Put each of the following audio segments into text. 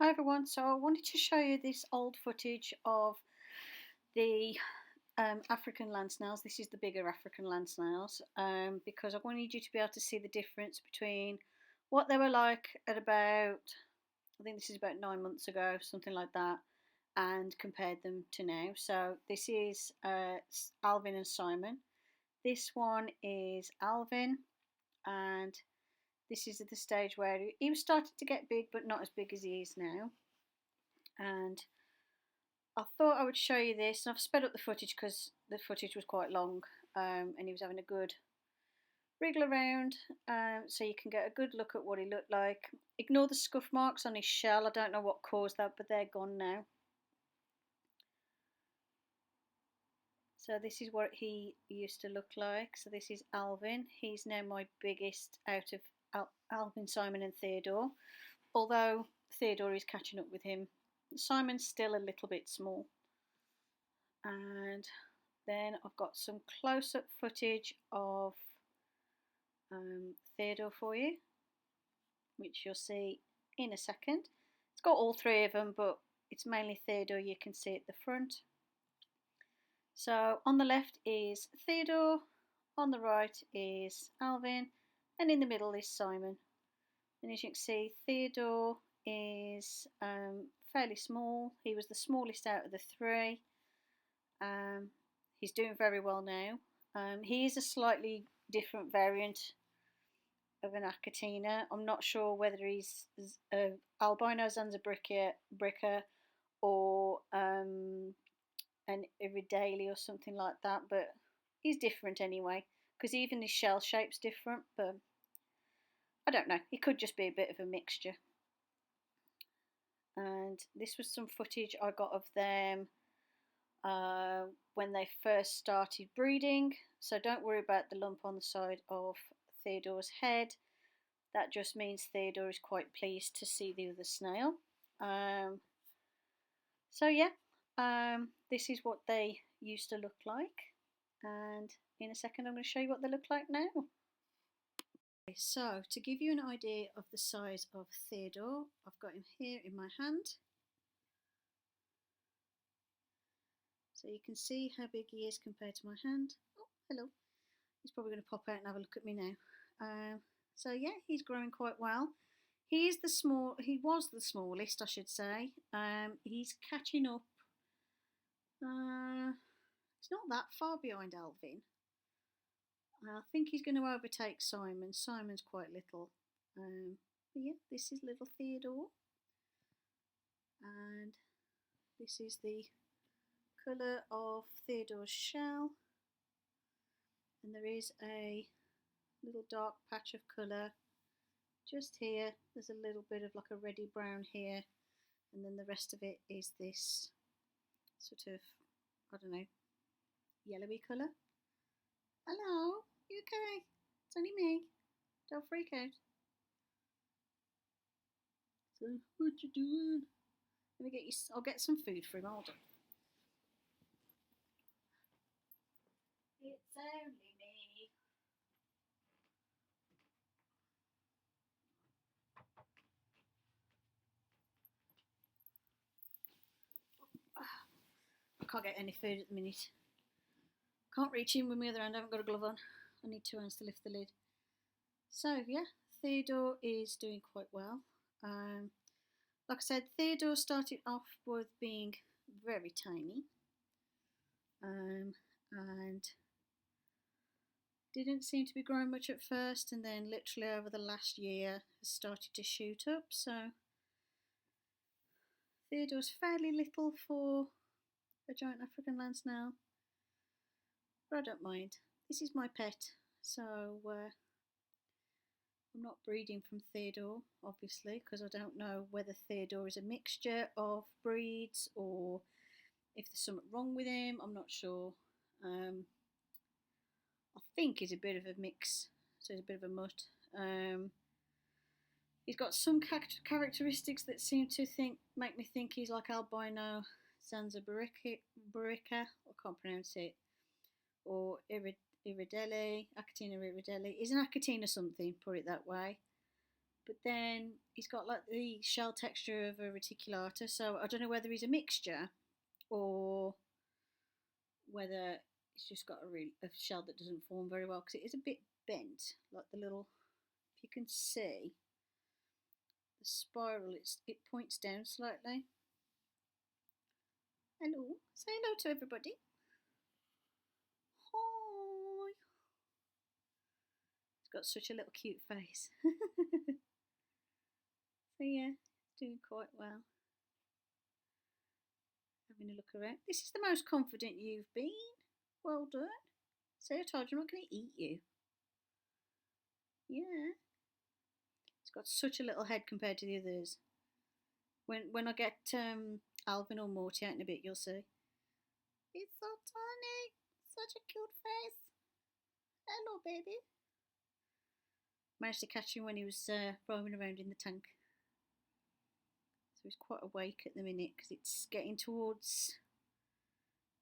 Hi everyone, so I wanted to show you this old footage of the African land snails. This is the bigger African land snails because I wanted you to be able to see the difference between what they were like at about, I think this is about 9 months ago, something like that, and compared them to now. So this is Alvin and Simon. This one is Alvin, and this is at the stage where he was starting to get big, but not as big as he is now. And I thought I would show you this, and I've sped up the footage because the footage was quite long, and he was having a good wriggle around, so you can get a good look at what he looked like. Ignore the scuff marks on his shell. I don't know what caused that, but they're gone now. So this is what he used to look like. So this is Alvin. He's now my biggest out of Alvin, Simon and Theodore, although Theodore is catching up with him. Simon's still a little bit small. And then I've got some close-up footage of Theodore for you, which you'll see in a second. It's got all three of them, but it's mainly Theodore you can see at the front. So on the left is Theodore, on the right is Alvin, and in the middle is Simon. And as you can see, Theodore is fairly small. He was the smallest out of the three. He's doing very well now. He is a slightly different variant of an Achatina. I'm not sure whether he's albino Zanzibrica or an Iridale or something like that, but he's different anyway, because even his shell shape's different, but I don't know, he could just be a bit of a mixture. And this was some footage I got of them when they first started breeding, so don't worry about the lump on the side of Theodore's head. That just means Theodore is quite pleased to see the other snail. So yeah, this is what they used to look like, and in a second I'm going to show you what they look like now. Okay, so to give you an idea of the size of Theodore, I've got him here in my hand. So you can see how big he is compared to my hand. Oh, hello. He's probably going to pop out and have a look at me now. So yeah, he's growing quite well. He was the smallest, I should say. He's catching up. He's not that far behind Alvin. I think he's going to overtake Simon. Simon's quite little. But yeah, this is little Theodore. And this is the colour of Theodore's shell. And there is a little dark patch of colour just here. There's a little bit of like a reddy brown here, and then the rest of it is this sort of, I don't know, yellowy colour. Hello, you okay? It's only me. Don't freak out. So what you doing? Let me get you. I'll get some food for him. Hold on. It's only me. I can't get any food at the minute. Can't reach in with my other hand. I haven't got a glove on. I need 2 hands to lift the lid. So yeah, Theodore is doing quite well. Like I said, Theodore started off with being very tiny, and didn't seem to be growing much at first, and then literally over the last year has started to shoot up. So Theodore's fairly little for a giant African land snail, but I don't mind. This is my pet, so I'm not breeding from Theodore, obviously, because I don't know whether Theodore is a mixture of breeds or if there's something wrong with him. I'm not sure. I think he's a bit of a mix, so he's a bit of a mutt. He's got some characteristics that seem to make me think he's like albino Zanzibrica, I can't pronounce it, or Iridele, Achatina iridele. He's an Achatina something, put it that way. but then he's got like the shell texture of a reticulata. So I don't know whether he's a mixture or whether it's just got a shell that doesn't form very well because it is a bit bent, like the little. If you can see the spiral, it points down slightly. Hello, say hello to everybody. Hi. It's got such a little cute face. So yeah, doing quite well. Having a look around. This is the most confident you've been. Well done. So I told you I'm not going to eat you. Yeah. It's got such a little head compared to the others. When I get Alvin or Morty out in a bit, you'll see. It's so tiny. Such a cute face. Hello, baby. Managed to catch him when he was roaming around in the tank. So he's quite awake at the minute because it's getting towards,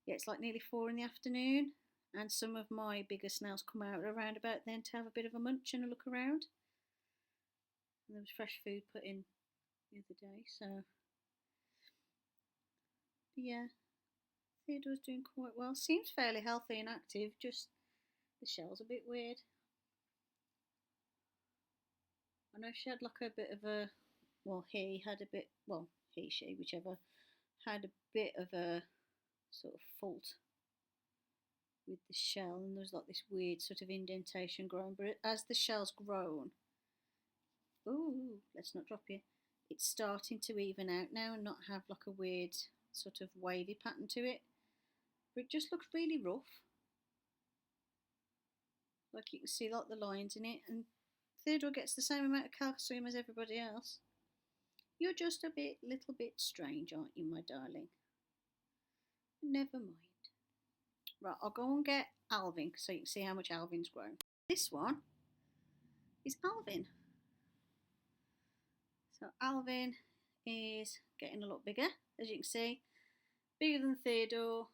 yeah, it's like nearly 4 in the afternoon. And some of my bigger snails come out around about then to have a bit of a munch and a look around. And there was fresh food put in the other day, so yeah, Theodore's doing quite well. Seems fairly healthy and active, just the shell's a bit weird. I know she had like a bit of a, well, he had a bit, well, he, she, whichever, had a bit of a sort of fault with the shell, and there's like this weird sort of indentation growing, but as the shell's grown, ooh, let's not drop you, it's starting to even out now and not have like a weird sort of wavy pattern to it, but it just looks really rough. Like you can see like the lines in it, and Theodore gets the same amount of calcium as everybody else. You're just a little bit strange, aren't you, my darling? Never mind. Right, I'll go and get Alvin so you can see how much Alvin's grown. This one is Alvin. So Alvin is getting a lot bigger, as you can see. Bigger than Theodore.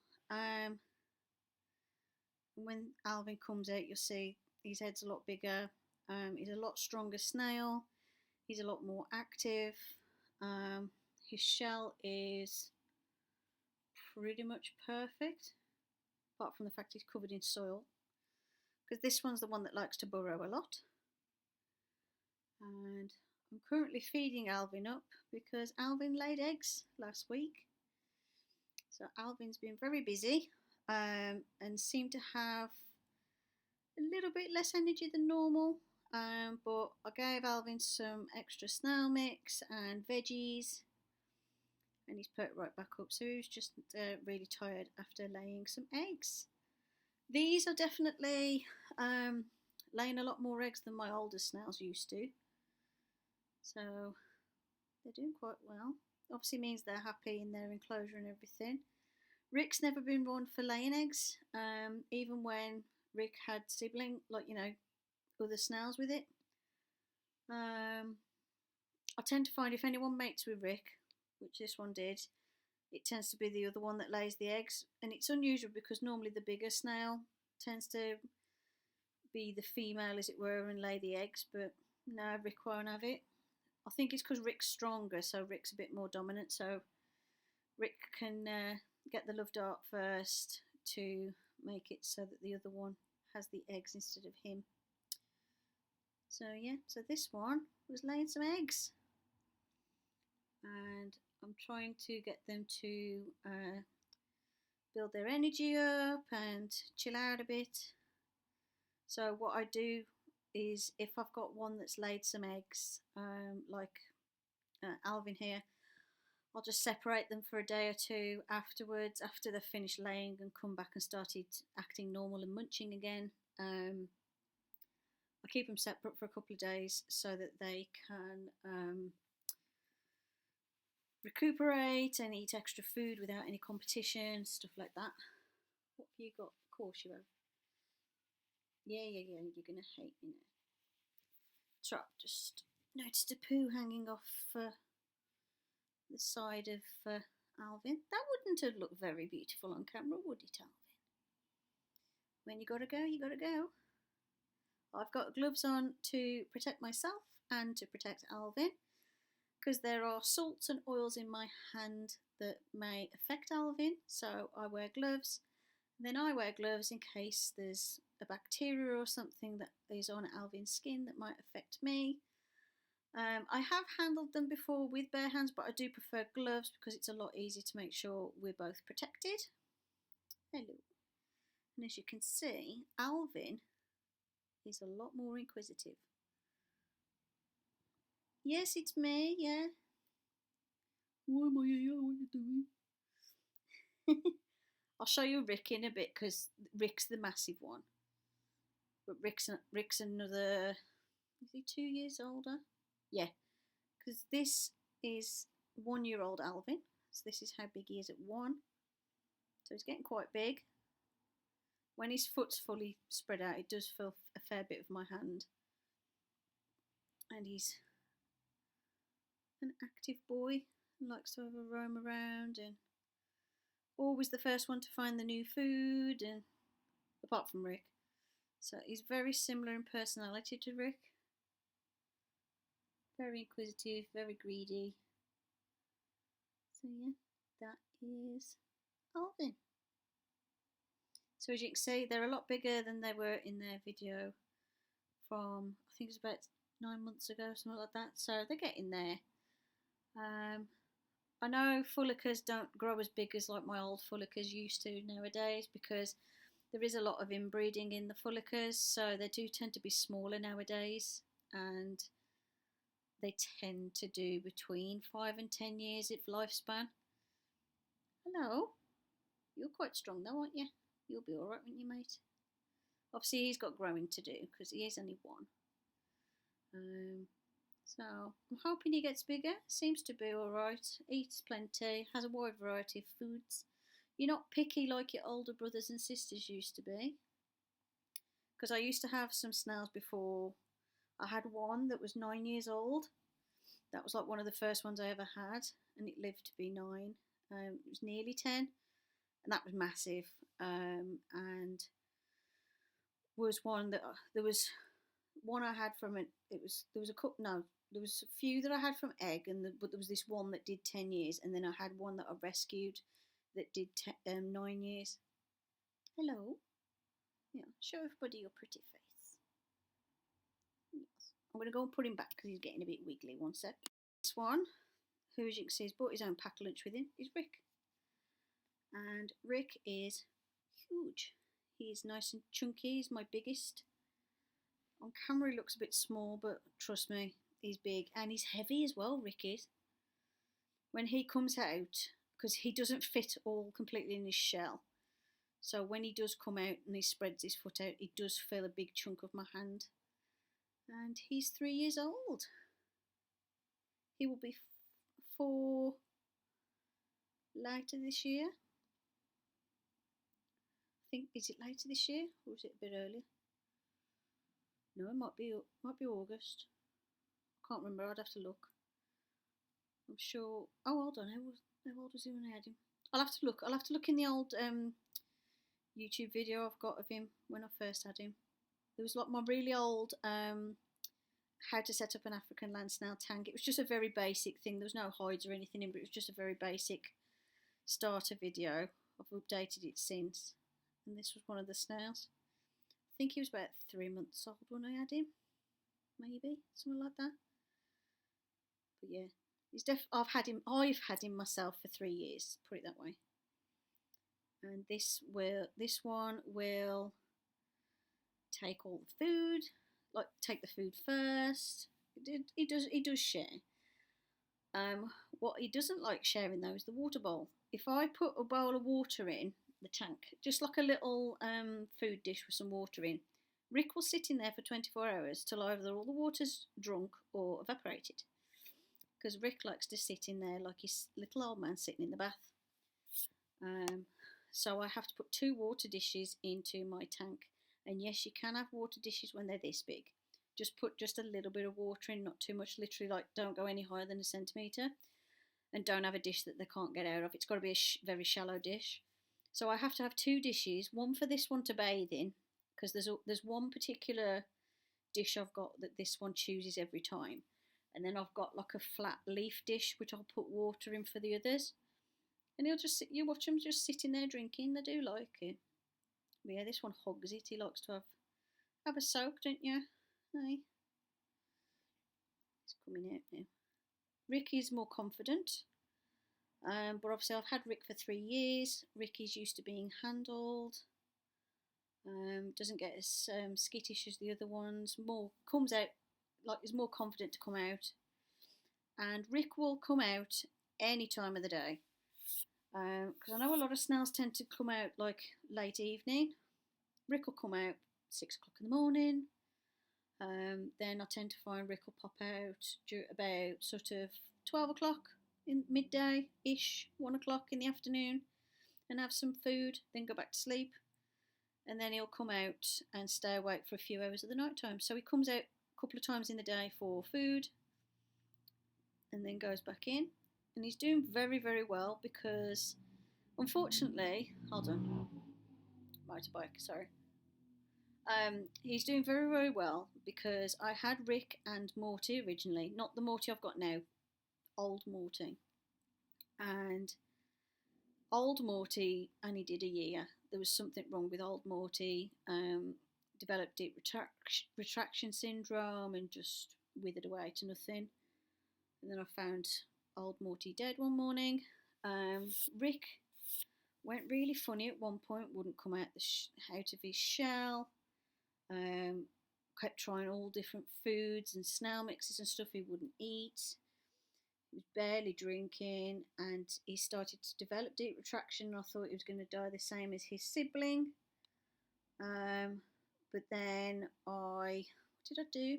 When Alvin comes out, you'll see his head's a lot bigger. He's a lot stronger snail. He's a lot more active. His shell is pretty much perfect, apart from the fact he's covered in soil, because this one's the one that likes to burrow a lot. And I'm currently feeding Alvin up because Alvin laid eggs last week. So Alvin's been very busy and seemed to have a little bit less energy than normal. But I gave Alvin some extra snail mix and veggies, and he's put right back up. So he was just really tired after laying some eggs. These are definitely laying a lot more eggs than my older snails used to. So they're doing quite well. Obviously means they're happy in their enclosure and everything. Rick's never been one for laying eggs, even when Rick had sibling, like, you know, other snails with it. I tend to find if anyone mates with Rick, which this one did, it tends to be the other one that lays the eggs. And it's unusual because normally the bigger snail tends to be the female, as it were, and lay the eggs, but no, Rick won't have it. I think it's because Rick's stronger, so Rick's a bit more dominant, so Rick can get the love dart first to make it so that the other one has the eggs instead of him. So yeah, so this one was laying some eggs, and I'm trying to get them to build their energy up and chill out a bit. So what I do is, if I've got one that's laid some eggs, like Alvin here, I'll just separate them for a day or two afterwards, after they've finished laying and come back and started acting normal and munching again. I keep them separate for a couple of days so that they can recuperate and eat extra food without any competition, stuff like that. What have you got? Of course you have. Yeah, you're going to hate me now. So I've just noticed a poo hanging off the side of Alvin. That wouldn't have looked very beautiful on camera, would it, Alvin? When you gotta go, you gotta go. I've got gloves on to protect myself and to protect Alvin, because there are salts and oils in my hand that may affect Alvin, so I wear gloves. Then I wear gloves in case there's a bacteria or something that is on Alvin's skin that might affect me. I have handled them before with bare hands, but I do prefer gloves because it's a lot easier to make sure we're both protected. Hello. And as you can see, Alvin is a lot more inquisitive. Yes, it's me, yeah. Why am I here? What are you doing? I'll show you Rick in a bit because Rick's the massive one. But Rick's another, is he 2 years older? Yeah, because this is 1 year old Alvin. So this is how big he is at 1. So he's getting quite big. When his foot's fully spread out, it does fill a fair bit of my hand. And he's an active boy, likes to have a roam around and always the first one to find the new food, and apart from Rick. So he's very similar in personality to Rick. Very inquisitive, very greedy. So yeah, that is Alvin. So as you can see, they're a lot bigger than they were in their video from, I think it was about 9 months ago, something like that. So they're getting there. I know Fullicas don't grow as big as like my old Fullicas used to nowadays, because there is a lot of inbreeding in the Fullicas, so they do tend to be smaller nowadays, and they tend to do between 5 and 10 years of lifespan. Hello, you're quite strong though, aren't you? You'll be alright, won't you, mate? Obviously he's got growing to do because he is only 1. So I'm hoping he gets bigger. Seems to be alright. Eats plenty, has a wide variety of foods. You're not picky like your older brothers and sisters used to be. Because I used to have some snails before. I had one that was 9 years old. That was like one of the first ones I ever had, and it lived to be 9. It was nearly 10, and that was massive. And was one that there was one I had from it. There was a couple. No, there was a few that I had from egg, but there was this one that did 10 years, and then I had one that I rescued that did 9 years. Hello. Yeah, show everybody your pretty face. Yes. I'm going to go and put him back because he's getting a bit wiggly. One sec. This one, who as you can see has brought his own pack lunch with him, is Rick. And Rick is huge. He's nice and chunky. He's my biggest. On camera he looks a bit small, but trust me, he's big. And he's heavy as well, Rick is. When he comes out, because he doesn't fit all completely in his shell, so when he does come out and he spreads his foot out, it does fill a big chunk of my hand. And he's 3 years old. He will be 4 later this year. I think, is it later this year or is it a bit earlier? No, it might be August. Can't remember. I'd have to look. I'm sure. Oh, hold on. How old was he when I had him? I'll have to look. I'll have to look in the old YouTube video I've got of him when I first had him. There was like my really old how to set up an African land snail tank. It was just a very basic thing. There was no hides or anything in, but it was just a very basic starter video. I've updated it since, and this was one of the snails. I think he was about 3 months old when I had him, maybe something like that. But yeah, he's I've had him myself for 3 years. Put it that way. And this one will take all the food, like take the food first. He does share. What he doesn't like sharing though is the water bowl. If I put a bowl of water in the tank, just like a little food dish with some water in, Rick will sit in there for 24 hours till either all the water's drunk or evaporated. Because Rick likes to sit in there like his little old man sitting in the bath. So I have to put 2 water dishes into my tank. And yes, you can have water dishes when they're this big. Just put just a little bit of water in, not too much, literally like don't go any higher than a centimetre. And don't have a dish that they can't get out of. It's got to be a very shallow dish. So I have to have 2 dishes, one for this one to bathe in, because there's one particular dish I've got that this one chooses every time. And then I've got like a flat leaf dish which I'll put water in for the others. And he'll just sit, you watch him just sitting there drinking. They do like it. But yeah, this one hogs it. He likes to have a soak, don't you? Hey, he's coming out now. Rick is more confident. But obviously I've had Rick for 3 years. Rick is used to being handled. Doesn't get as skittish as the other ones. More comes out, like is more confident to come out. And Rick will come out any time of the day. Because I know a lot of snails tend to come out like late evening. Rick will come out 6 o'clock in the morning. Then I tend to find Rick will pop out about sort of 12 o'clock in midday-ish, 1 o'clock in the afternoon, and have some food, then go back to sleep. And then he'll come out and stay awake for a few hours of the night time. So he comes out a couple of times in the day for food and then goes back in. And he's doing very, very well because, unfortunately, hold on, motorbike, sorry. He's doing very, very well because I had Rick and Morty originally, not the Morty I've got now, old Morty. And old Morty only did a year. There was something wrong with old Morty, developed deep retraction syndrome and just withered away to nothing. And then I found old Morty dead one morning. Rick went really funny at one point, wouldn't come out of his shell. Kept trying all different foods and snail mixes and stuff he wouldn't eat. He was barely drinking, and he started to develop deep retraction. I thought he was going to die the same as his sibling. But then what did I do?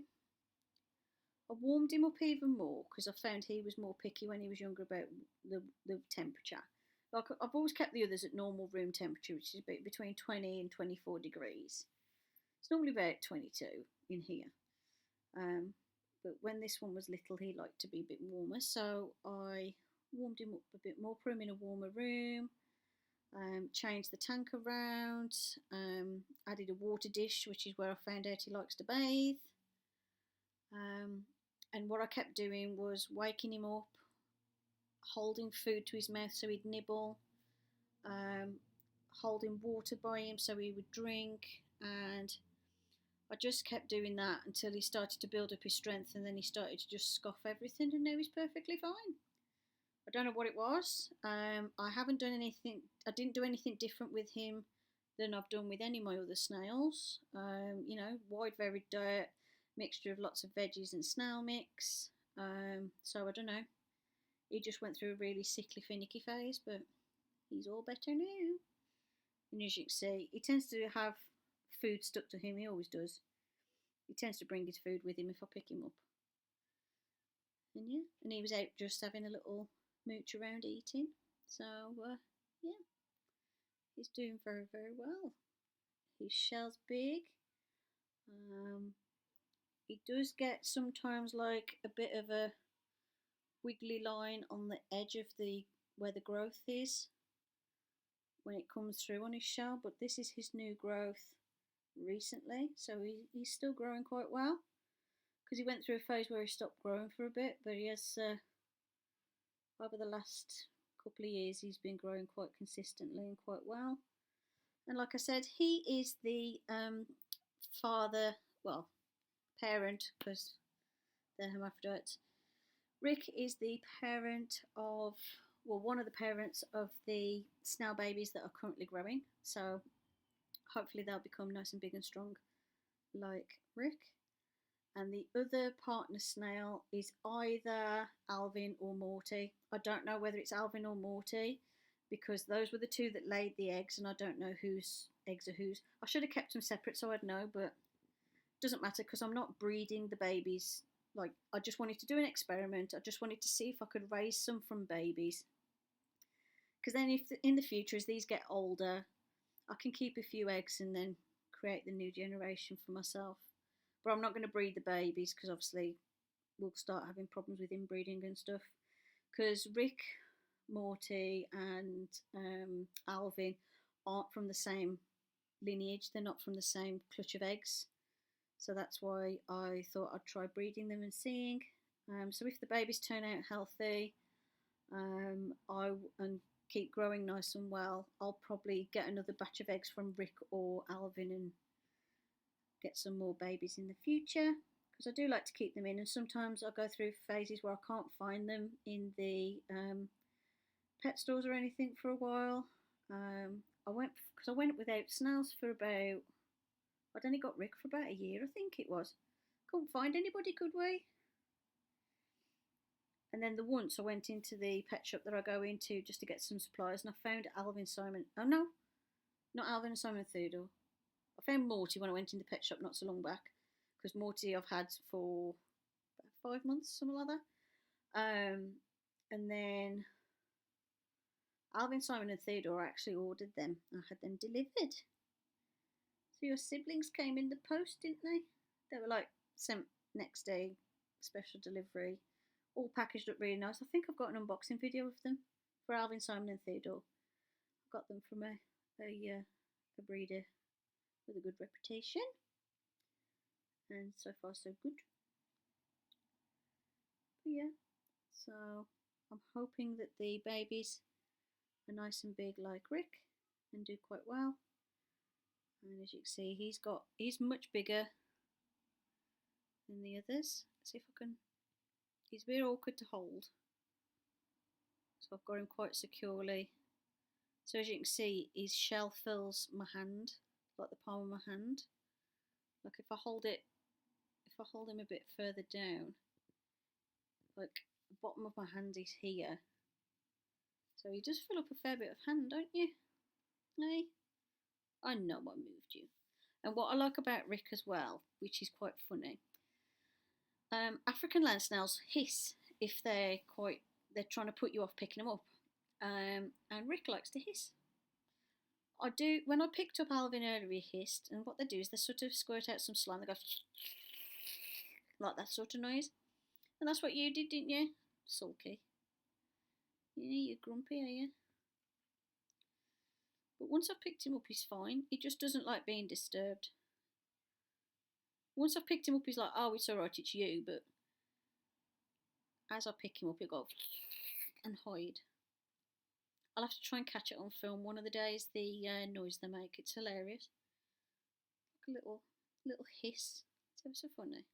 I warmed him up even more because I found he was more picky when he was younger about the temperature. Like I've always kept the others at normal room temperature, which is between 20 and 24 degrees. It's normally about 22 in here. But when this one was little, he liked to be a bit warmer, so I warmed him up a bit more, put him in a warmer room, changed the tank around, added a water dish, which is where I found out he likes to bathe. And what I kept doing was waking him up, holding food to his mouth so he'd nibble, holding water by him so he would drink, and I just kept doing that until he started to build up his strength, and then he started to just scoff everything, and now he's perfectly fine. I don't know what it was. I haven't done anything. I didn't do anything different with him than I've done with any of my other snails. Wide varied diet, mixture of lots of veggies and snail mix. So I don't know. He just went through a really sickly, finicky phase, but he's all better now. And as you can see, he tends to have food stuck to him. He always does. He tends to bring his food with him if I pick him up. And yeah, and he was out just having a little mooch around eating. So yeah, he's doing very, very well. His shell's big. He does get sometimes like a bit of a wiggly line on the edge of where the growth is when it comes through on his shell, but this is his new growth recently, so he's still growing quite well, because he went through a phase where he stopped growing for a bit, but he has over the last couple of years he's been growing quite consistently and quite well. And like I said, he is the parent, because they're hermaphrodites. Rick is the parent of, one of the parents of the snail babies that are currently growing, so hopefully they'll become nice and big and strong like Rick. And the other partner snail is either Alvin or Morty. I don't know whether it's Alvin or Morty, because those were the two that laid the eggs, and I don't know whose eggs are whose. I should have kept them separate so I'd know, but it doesn't matter because I'm not breeding the babies. Like, I just wanted to do an experiment. I just wanted to see if I could raise some from babies. Because then if in the future, as these get older, I can keep a few eggs and then create the new generation for myself. But I'm not going to breed the babies because obviously we'll start having problems with inbreeding and stuff. Because Rick, Morty and Alvin aren't from the same lineage. They're not from the same clutch of eggs. So that's why I thought I'd try breeding them and seeing. So if the babies turn out healthy, and keep growing nice and well, I'll probably get another batch of eggs from Rick or Alvin and get some more babies in the future, because I do like to keep them in. And sometimes I go through phases where I can't find them in the pet stores or anything for a while. I went without snails for about, I'd only got Rick for about a year, I think it was. Couldn't find anybody, could we? And then the once I went into the pet shop that I go into just to get some supplies, and I found Alvin, Simon. Oh no, not Alvin and Simon Theodore. I found Morty when I went in the pet shop not so long back, because Morty I've had for about 5 months, something like that. And then Alvin, Simon, and Theodore, I actually ordered them. I had them delivered. So your siblings came in the post, didn't they? They were like sent next day, special delivery, all packaged up really nice. I think I've got an unboxing video of them for Alvin, Simon, and Theodore. I got them from a breeder with a good reputation, and so far so good. But yeah, so I'm hoping that the babies are nice and big like Rick and do quite well. And as you can see, he's much bigger than the others. Let's see if I can. He's a bit awkward to hold, so I've got him quite securely. So as you can see, his shell fills my hand, like the palm of my hand. Like if I hold him a bit further down, like the bottom of my hand is here. So you just fill up a fair bit of hand, don't you? Hey, I know I moved you. And what I like about Rick as well, which is quite funny, African land snails hiss if they're trying to put you off picking them up. And Rick likes to hiss. I do, when I picked up Alvin earlier, he hissed, and what they do is they sort of squirt out some slime, they go like that sort of noise. And that's what you did, didn't you? Sulky. Yeah, you're grumpy, are you? But once I've picked him up, he's fine. He just doesn't like being disturbed. Once I've picked him up, he's like, oh, it's alright, it's you. But as I pick him up, he'll go and hide. I'll have to try and catch it on film one of the days, the noise they make. It's hilarious. Like a little hiss. It's ever so funny.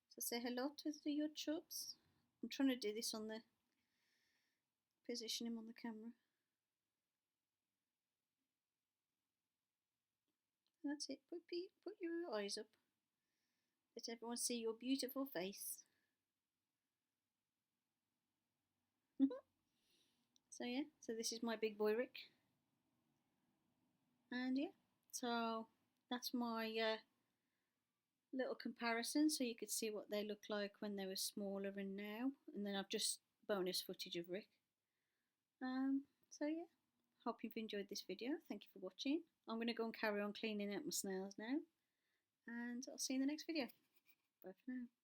So say hello to your chubs. I'm trying to do this on the position him on the camera. That's it. Put your eyes up. Let everyone see your beautiful face. So yeah, so this is my big boy Rick. And yeah, so that's my little comparison, so you could see what they look like when they were smaller and now. And then I've just bonus footage of Rick. So yeah, hope you've enjoyed this video. Thank you for watching. I'm going to go and carry on cleaning out my snails now, and I'll see you in the next video. Bye for now.